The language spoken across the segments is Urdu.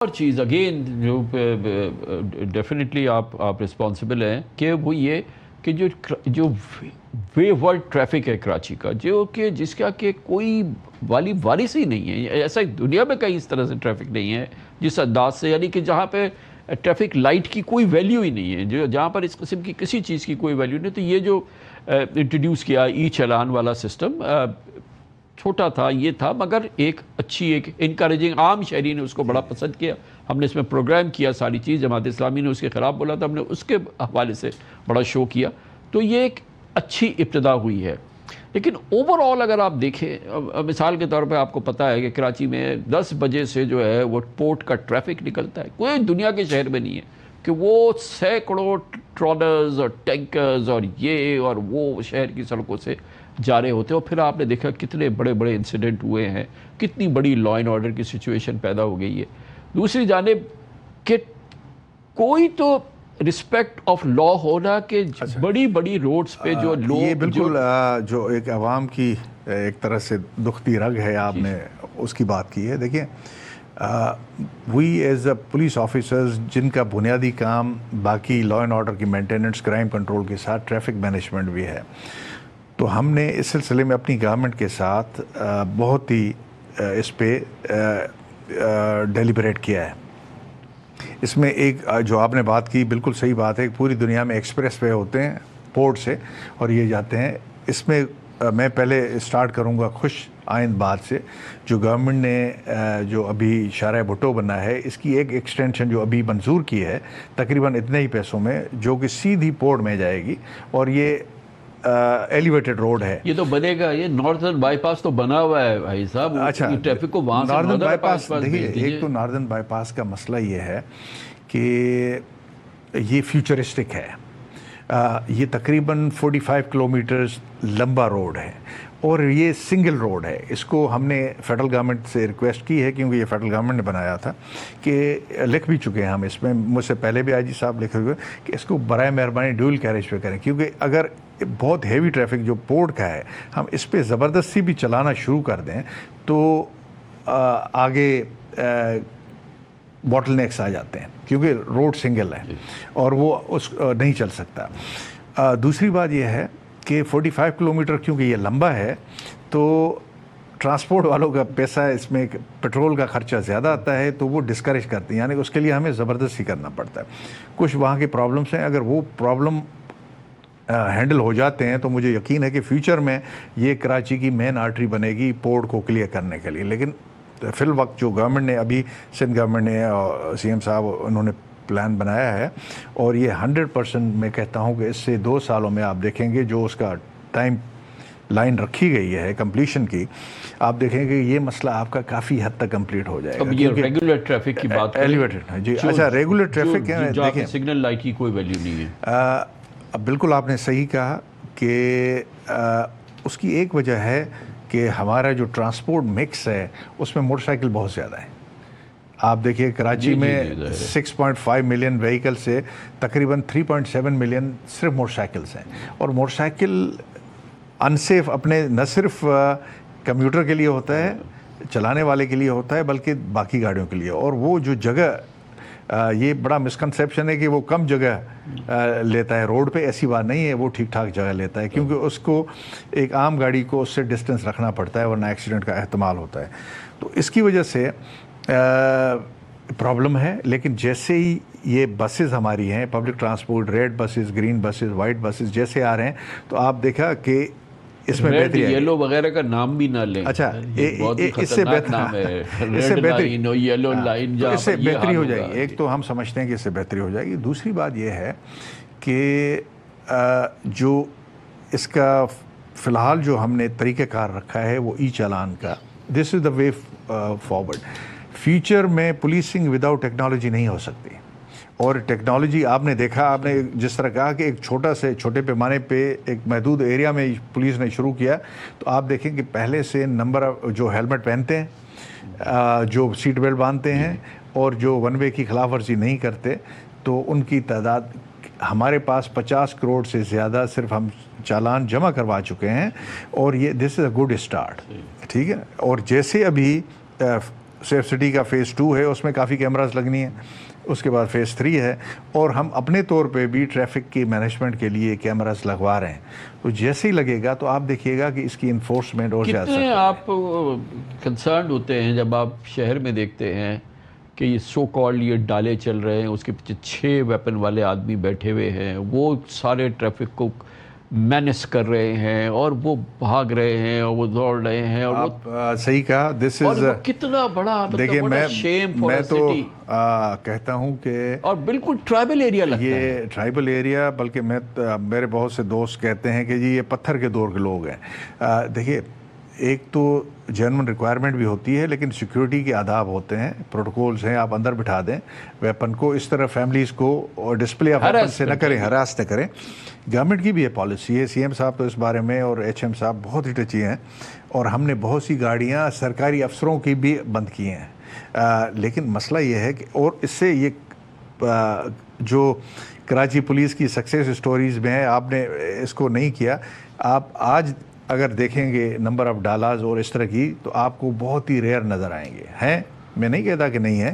اور چیز اگین جو ڈیفینیٹلی آپ رسپانسبل ہیں کہ وہ یہ کہ جو وے ورلڈ ٹریفک ہے کراچی کا، جو کہ جس کا کہ کوئی وارث ہی نہیں ہے، ایسا دنیا میں کہیں اس طرح سے ٹریفک نہیں ہے جس انداز سے، یعنی کہ جہاں پہ ٹریفک لائٹ کی کوئی ویلیو ہی نہیں ہے، جہاں پر اس قسم کی کسی چیز کی کوئی ویلیو نہیں. تو یہ جو انٹروڈیوس کیا ای چالان والا سسٹم، چھوٹا تھا یہ تھا، مگر ایک انکریجنگ، عام شہری نے اس کو بڑا پسند کیا. ہم نے اس میں پروگرام کیا ساری چیز، جماعت اسلامی نے اس کے خلاف بولا تھا، ہم نے اس کے حوالے سے بڑا شو کیا. تو یہ ایک اچھی ابتدا ہوئی ہے. لیکن اوور آل اگر آپ دیکھیں، مثال کے طور پہ آپ کو پتہ ہے کہ کراچی میں 10 بجے سے جو ہے وہ پورٹ کا ٹریفک نکلتا ہے، کوئی دنیا کے شہر میں نہیں ہے کہ وہ سینکڑوں ٹرالرز اور ٹینکرز اور یہ اور وہ شہر کی سڑکوں سے جا رہے ہوتے ہیں. اور پھر آپ نے دیکھا کتنے بڑے بڑے انسیڈنٹ ہوئے ہیں، کتنی بڑی لا اینڈ آرڈر کی سچویشن پیدا ہو گئی ہے. دوسری جانب کہ کوئی تو رسپیکٹ آف لا ہونا، کہ بڑی بڑی روڈز پہ جو لوگ، یہ بالکل جو ایک عوام کی ایک طرح سے دکھتی رگ ہے، آپ نے اس کی بات کی ہے. دیکھیں، we as a police officers جن کا بنیادی کام باقی لا اینڈ آرڈر کی مینٹیننس، کرائم کنٹرول کے ساتھ ٹریفک مینجمنٹ بھی ہے، تو ہم نے اس سلسلے میں اپنی گورنمنٹ کے ساتھ بہت ہی اس پہ ڈیلیبریٹ کیا ہے. اس میں ایک جو آپ نے بات کی بالکل صحیح بات ہے کہ پوری دنیا میں ایکسپریس وے ہوتے ہیں پورٹ سے اور یہ جاتے ہیں. اس میں میں پہلے اسٹارٹ کروں گا خوش آئند بات سے. جو گورنمنٹ نے جو ابھی شارع بھٹو بنا ہے، اس کی ایک ایکسٹینشن جو ابھی منظور کی ہے تقریباً اتنے ہی پیسوں میں، جو کہ سیدھی پورٹ میں جائے گی، اور یہ ایلیویٹڈ روڈ ہے. یہ تو بنے گا، یہ ناردرن بائی پاس تو بنا ہوا ہے بھائی صاحب. اچھا، ٹریفک کو وہاں سے ناردرن بائی پاس بھیج دیکھیے، دیجئے. ایک تو ناردرن بائی پاس کا مسئلہ یہ ہے کہ یہ فیوچرسٹک ہے. یہ تقریباً 45 کلومیٹرز لمبا روڈ ہے اور یہ سنگل روڈ ہے. اس کو ہم نے فیڈرل گورنمنٹ سے ریکویسٹ کی ہے، کیونکہ یہ فیڈرل گورنمنٹ نے بنایا تھا، کہ لکھ بھی چکے ہیں ہم اس میں، مجھ سے پہلے بھی آئی جی صاحب لکھے ہوئے، کہ اس کو برائے مہربانی ڈیول کیریج پہ کریں. کیونکہ اگر بہت ہیوی ٹریفک جو پورٹ کا ہے، ہم اس پہ زبردستی بھی چلانا شروع کر دیں تو آگے باٹل نیکس آ جاتے ہیں، کیونکہ روڈ سنگل ہے اور وہ اس نہیں چل سکتا. دوسری بات یہ ہے کہ 45 کلومیٹر کیونکہ یہ لمبا ہے، تو ٹرانسپورٹ والوں کا پیسہ، اس میں پیٹرول کا خرچہ زیادہ آتا ہے، تو وہ ڈسکریج کرتے ہیں، یعنی اس کے لیے ہمیں زبردستی کرنا پڑتا ہے. کچھ وہاں کے پرابلمس ہیں، اگر وہ پرابلم ہینڈل ہو جاتے ہیں تو مجھے یقین ہے کہ فیوچر میں یہ کراچی کی مین آرٹری بنے گی پورٹ کو کلیئر کرنے کے لیے. لیکن فی الوقت جو گورنمنٹ نے ابھی، سندھ گورنمنٹ نے اور سی ایم صاحب انہوں نے پلان بنایا ہے، اور یہ 100% میں کہتا ہوں کہ اس سے 2 سالوں میں آپ دیکھیں گے جو اس کا ٹائم لائن رکھی گئی ہے کمپلیشن کی، آپ دیکھیں گے یہ مسئلہ آپ کا کافی حد تک کمپلیٹ ہو جائے گا. اب یہ ریگولر ٹریفک کی بات کریں، ایلیویٹڈ، جی اچھا، ریگولر ٹریفک ہے. دیکھیں، سگنل لائٹ کی کوئی ویلیو نہیں ہے. بالکل آپ نے صحیح کہا کہ اس کی ایک وجہ ہے کہ ہمارا جو ٹرانسپورٹ مکس ہے اس میں موٹر سائیکل بہت زیادہ ہے. آپ دیکھیے کراچی میں 6.5 ملین وہیکل سے تقریباً 3.7 ملین صرف موٹر سائیکلس ہیں. اور موٹر سائیکل انسیف اپنے نہ صرف کمیوٹر کے لیے ہوتا ہے، چلانے والے کے لیے ہوتا ہے، بلکہ باقی گاڑیوں کے لیے. اور وہ جو جگہ، یہ بڑا مسکنسیپشن ہے کہ وہ کم جگہ لیتا ہے روڈ پہ، ایسی بات نہیں ہے، وہ ٹھیک ٹھاک جگہ لیتا ہے، کیونکہ اس کو ایک عام گاڑی کو اس سے ڈسٹنس رکھنا پڑتا ہے، ورنہ ایکسیڈنٹ کا احتمال ہوتا ہے. تو اس کی وجہ سے پرابلم ہے. لیکن جیسے ہی یہ بسز ہماری ہیں، public transport, red buses, green buses, white buses جیسے آ رہے ہیں، تو آپ دیکھا کہ اس میں بہتری ہے. یلو وغیرہ کا نام بھی نہ لیں. اچھا، اس سے بہتری ہو جائے گی. ایک تو ہم سمجھتے ہیں کہ اس سے بہتری ہو جائے گی. دوسری بات یہ ہے کہ جو اس کا فی الحال جو ہم نے طریقہ کار رکھا ہے وہ ای چالان کا، دس از دا وے فارورڈ. فیوچر میں پولیسنگ وداؤٹ ٹیکنالوجی نہیں ہو سکتی. اور ٹیکنالوجی آپ نے دیکھا، آپ نے جس طرح کہا کہ ایک چھوٹے پیمانے پہ ایک محدود ایریا میں پولیس نے شروع کیا، تو آپ دیکھیں کہ پہلے سے نمبر جو ہیلمٹ پہنتے ہیں، جو سیٹ بیلٹ باندھتے ہیں، اور جو ون وے کی خلاف ورزی نہیں کرتے، تو ان کی تعداد ہمارے پاس 50 کروڑ سے زیادہ صرف ہم چالان جمع کروا چکے ہیں. اور یہ دس از اے گڈ اسٹارٹ، ٹھیک ہے. اور جیسے ابھی سیف سٹی کا فیز 2 ہے، اس میں کافی کیمراز لگنی ہیں، اس کے بعد فیز 3 ہے، اور ہم اپنے طور پہ بھی ٹریفک کی مینجمنٹ کے لیے کیمراز لگوا رہے ہیں. تو جیسے ہی لگے گا تو آپ دیکھیے گا کہ اس کی انفورسمنٹ اور زیادہ کتنے آپ کنسرنڈ ہوتے ہیں جب آپ شہر میں دیکھتے ہیں کہ یہ سو کالڈ یہ ڈالے چل رہے ہیں، اس کے پیچھے 6 ویپن والے آدمی بیٹھے ہوئے ہیں، وہ سارے ٹریفک کو مینس کر رہے ہیں اور وہ بھاگ رہے ہیں اور وہ دوڑ رہے ہیں، اور آپ صحیح کہا. دس اور از وہ کتنا بڑا دیکھیں، شیم فار میں اے تو سٹی، کہتا ہوں کہ اور بالکل ٹرائبل ایریا لگتا ہے. یہ ٹرائبل ایریا، بلکہ میرے بہت سے دوست کہتے ہیں کہ جی یہ پتھر کے دور کے لوگ ہیں. دیکھیے، ایک تو جنرل ریکوائرمنٹ بھی ہوتی ہے، لیکن سیکیورٹی کے آداب ہوتے ہیں، پروٹوکولز ہیں. آپ اندر بٹھا دیں ویپن کو، اس طرح فیملیز کو ڈسپلے آف ویپن سے نہ کریں، ہراس نہ کریں. گورنمنٹ کی بھی یہ پالیسی ہے. سی ایم صاحب تو اس بارے میں اور ایچ ایم صاحب بہت ہی ٹچی ہیں، اور ہم نے بہت سی گاڑیاں سرکاری افسروں کی بھی بند کی ہیں. لیکن مسئلہ یہ ہے کہ، اور اس سے یہ جو کراچی پولیس کی سکسیس سٹوریز میں ہے، آپ نے اس کو نہیں کیا. آپ آج اگر دیکھیں گے نمبر آف ڈالاز اور اس طرح کی، تو آپ کو بہت ہی ریئر نظر آئیں گے. ہیں، میں نہیں کہتا کہ نہیں ہے،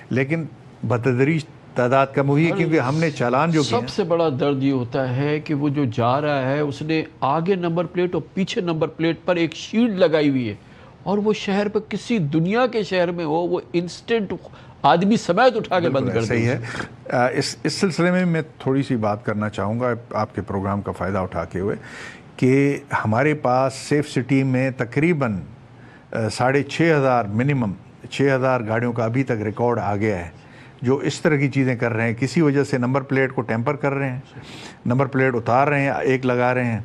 لیکن بتدریج تعداد کم ہوئی ہے، کیونکہ ہم نے چالان جو کیا. سب سے بڑا درد یہ ہوتا ہے کہ وہ جو جا رہا ہے اس نے آگے نمبر پلیٹ اور پیچھے نمبر پلیٹ پر ایک شیلڈ لگائی ہوئی ہے، اور وہ شہر پہ کسی دنیا کے شہر میں ہو، وہ انسٹنٹ آدمی سمیت اٹھا کے بند کر دے. صحیح ہے. اس سلسلے میں تھوڑی سی بات کرنا چاہوں گا آپ کے پروگرام کا فائدہ اٹھاتے ہوئے، کہ ہمارے پاس سیف سٹی میں تقریباً 6,500 منیمم 6,000 گاڑیوں کا ابھی تک ریکارڈ آ گیا ہے، جو اس طرح کی چیزیں کر رہے ہیں. کسی وجہ سے نمبر پلیٹ کو ٹیمپر کر رہے ہیں، نمبر پلیٹ اتار رہے ہیں، ایک لگا رہے ہیں،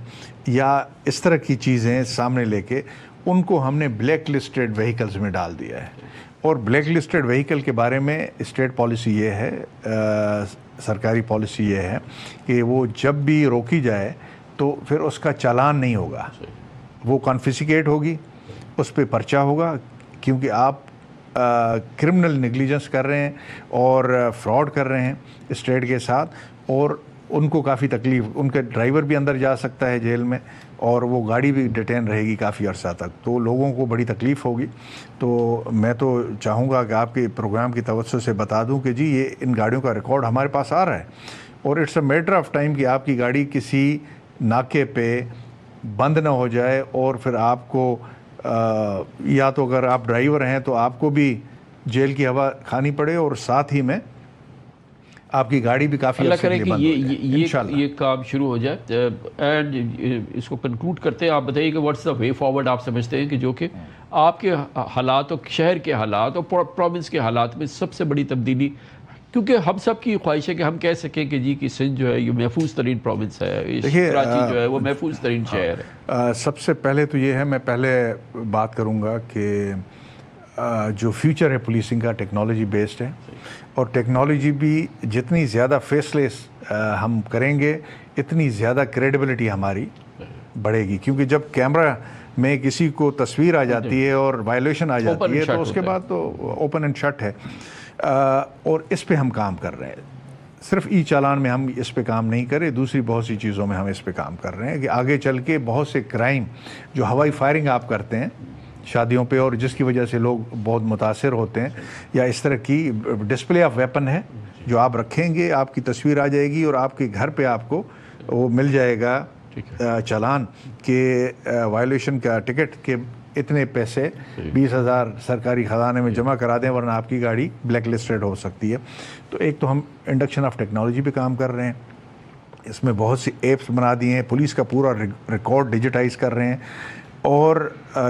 یا اس طرح کی چیزیں سامنے لے کے ان کو ہم نے بلیک لسٹڈ وہیکلز میں ڈال دیا ہے. اور بلیک لسٹڈ وہیکل کے بارے میں اسٹیٹ پالیسی یہ ہے، سرکاری پالیسی یہ ہے کہ وہ جب بھی روکی جائے تو پھر اس کا چالان نہیں ہوگا، وہ کانفیسکیٹ ہوگی، اس پہ پرچہ ہوگا، کیونکہ آپ کرمنل نیگلیجنس کر رہے ہیں اور فراڈ کر رہے ہیں اسٹیٹ کے ساتھ. اور ان کو کافی تکلیف، ان کا ڈرائیور بھی اندر جا سکتا ہے جیل میں، اور وہ گاڑی بھی ڈیٹین رہے گی کافی عرصہ تک، تو لوگوں کو بڑی تکلیف ہوگی. تو میں تو چاہوں گا کہ آپ کے پروگرام کی توسط سے بتا دوں کہ جی یہ ان گاڑیوں کا ریکارڈ ہمارے پاس آ رہا ہے، اور it's a matter of time کہ آپ کی گاڑی کسی ناکے پہ بند نہ ہو جائے، اور پھر آپ کو یا تو اگر آپ ڈرائیور ہیں تو آپ کو بھی جیل کی ہوا کھانی پڑے، اور ساتھ ہی میں آپ کی گاڑی بھی کافی اللہ عرصے کرے کے کہ لیے بند ہو جائے. یہ کام شروع ہو جائے. اینڈ اس کو کنکلوڈ کرتے ہیں، آپ بتائیے کہ واٹس دا وے فارورڈ آپ سمجھتے ہیں کہ جو کہ آپ کے حالات اور شہر کے حالات اور پروونس کے حالات میں سب سے بڑی تبدیلی، کیونکہ ہم سب کی خواہش ہے کہ ہم کہہ سکیں کہ جی کہ سندھ جو ہے یہ محفوظ ترین پروونس ہے، کراچی جو ہے وہ محفوظ ترین شہر ہے. سب سے پہلے تو یہ ہے، میں پہلے بات کروں گا کہ جو فیوچر ہے پولیسنگ کا ٹیکنالوجی بیسڈ ہے، اور ٹیکنالوجی بھی جتنی زیادہ فیس لیس ہم کریں گے اتنی زیادہ کریڈیبلٹی ہماری بڑھے گی. کیونکہ جب کیمرہ میں کسی کو تصویر آ جاتی ہے اور وائلیشن آ جاتی ہے تو اس کے بعد تو اوپن اینڈ شٹ ہے. اور اس پہ ہم کام کر رہے ہیں. صرف ای چالان میں ہم اس پہ کام نہیں کرے، دوسری بہت سی چیزوں میں ہم اس پہ کام کر رہے ہیں کہ آگے چل کے بہت سے کرائم جو ہوائی فائرنگ آپ کرتے ہیں شادیوں پہ، اور جس کی وجہ سے لوگ بہت متاثر ہوتے ہیں، یا اس طرح کی ڈسپلے آف ویپن ہے جو آپ رکھیں گے، آپ کی تصویر آ جائے گی اور آپ کے گھر پہ آپ کو وہ مل جائے گا چالان کہ وائلیشن کا ٹکٹ کہ اتنے پیسے 20,000 سرکاری خزانے میں جمع کرا دیں، ورنہ آپ کی گاڑی بلیک لسٹڈ ہو سکتی ہے. تو ایک تو ہم انڈکشن آف ٹیکنالوجی پہ کام کر رہے ہیں، اس میں بہت سی ایپس بنا دی ہیں، پولیس کا پورا ریکارڈ ڈیجیٹائز کر رہے ہیں، اور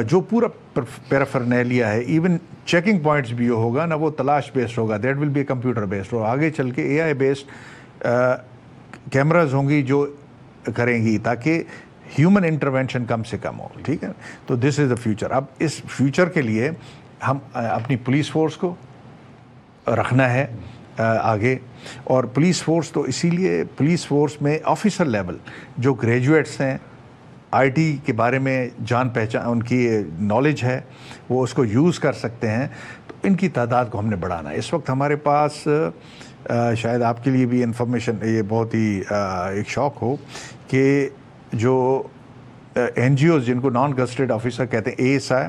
جو پورا پیرافرنیلیا ہے، ایون چیکنگ پوائنٹس بھی ہوگا نا، وہ تلاش بیسڈ ہوگا، that will be computer based, اور آگے چل کے اے آئی بیسڈ کیمراز ہوں گی جو کریں گی تاکہ ہیومن انٹرونشن کم سے کم ہو. ٹھیک ہے، تو دس از دا فیوچر. اب اس فیوچر کے لیے ہم اپنی پولیس فورس کو رکھنا ہے آگے، اور پولیس فورس تو اسی لیے پولیس فورس میں آفیسر لیول جو گریجویٹس ہیں، آئی ٹی کے بارے میں جان پہچان، ان کی نالج ہے، وہ اس کو یوز کر سکتے ہیں، تو ان کی تعداد کو ہم نے بڑھانا ہے. اس وقت ہمارے پاس شاید آپ کے لیے بھی انفارمیشن یہ بہت ہی ایک شوق ہو کہ جو این جی اوز جن کو نان گزٹڈ آفیسر کہتے ہیں، اے ایس آئی